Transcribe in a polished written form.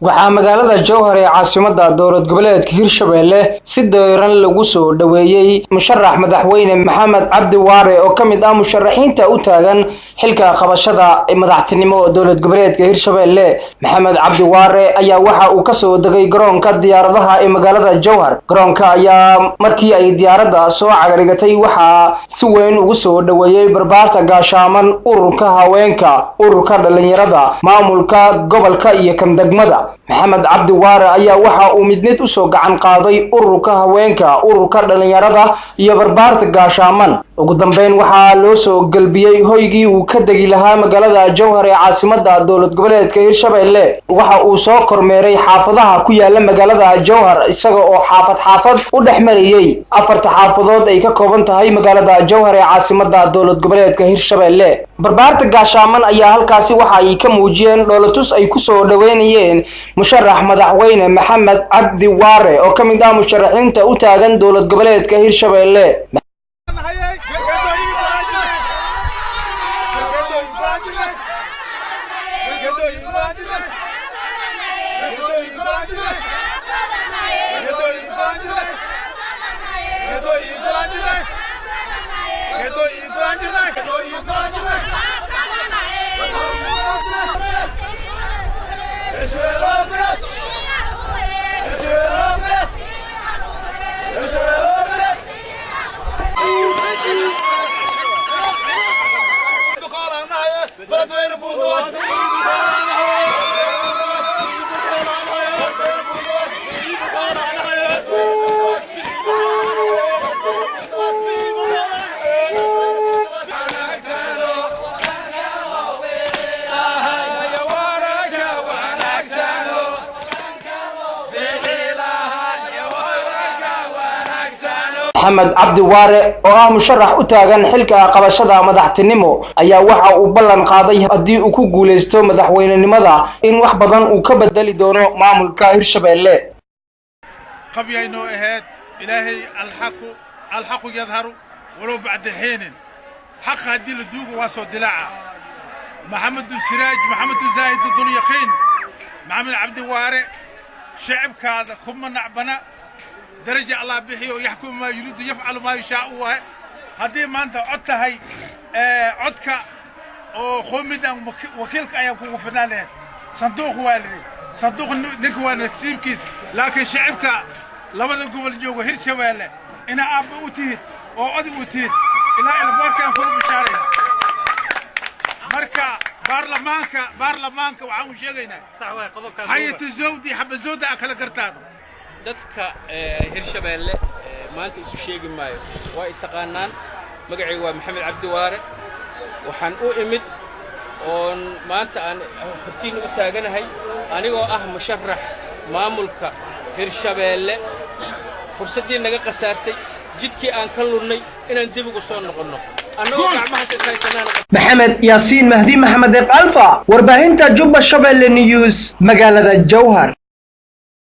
waxaa magaalada Jowhar ee caasimadda dowlad goboleedka Hirshabelle si dooran lagu soo dhaweeyay musharax madaxweyne Maxamed Cabdi Waare oo kamid ah musharaxiinta u taagan xilka qabashada madaxtinimo dowlad goboleedka Hirshabelle. Maxamed Cabdi Waare ayaa waxa uu ka soo degay garoonka diyaaradaha ee magaalada Jowhar. Garoonka ayaa markii ay diyaaradda soo cagarigatay waxa si weyn ugu soo dhaweeyay barbaarta gaashaaman ururka haweenka, ururka dhalinyarada, maamulka gobolka iyo kan degmada. Maxamed Cabdi Waare ayaa waxa uu mid u soo gacan qaaday ururka haweenka, ururka dhalinyarada iyo barbaarta gaashaaman. ugu dambeyn waxa loo soo galbiyay hoygii uu ka degi lahaa magaalada Jowhar ee caasimadda dowlad goboleedka Hirshabelle. waxa uu soo kormeeray xaafadaha ku yaala magaalada Jowhar isaga oo xaafad u dhexmarayay afarta xaafadood ay ka kooban tahay magaalada Jowhar ee caasimadda dowlad goboleedka Hirshabelle. barbaarta gaashaaman ayaa halkaasi waxa ay ka muujiyeen dhoolatus ay ku soo dhaweynayeen musharax madaxweyne Maxamed Cabdi Waare oo kamid ah musharaxiinta u taagan dowlad goboleedka Hirshabelle. Maxamed Cabdi Waare oo ah musharax u taagan xilka qabashada madaxtinimo ayaa waxa uu ballan qaaday haddii uu ku guuleysto madaxweynenimada in wax badan uu ka bedeli doono maamulka Hirshabelle. qabyayno ahayd ilaahay alxaq yadharu walow bacda hiin xaq hadii la duugo waa soo dilaaca maxamed siraaj maxamed zaahid dunyaqin maxamed Cabdi Waare shacabkaada kuma nacbana درجة الله بحيه ويحكم ما يريد يفعل ما يشاء هذه ما أنت عدتها عدك وخمد وكيلك أيامكم فنانه صندوق والدي صندوق نكوى نكسيب كيس لكن شعبك لما تقوم الجو هيرشبelle أنا أب أوتيت أو أدي أوتيت إلى البركة فوق بشارين بركة بارلمانك وعاون شيءنا صحوي قضوك هاي الزودي حب الزودة أكل قرطانه dadka Hirshabelle maanta isu sheegi maayo waa taqaanaan magacaygu waa Maxamed Cabdi Waare waxaan u imid oo maanta aan hortiin u taaganahay anigoo ah musharax maamulka Hirshabelle fursadii naga qasaartay jidkii aan ka lurnay inaan dib ugu soo noqono anagoo gacmaha saysanaan Maxamed Yaasiin Mahdi Maxamed Alfa warbaahinta Jubba Shabelle News magaalada Jowhar.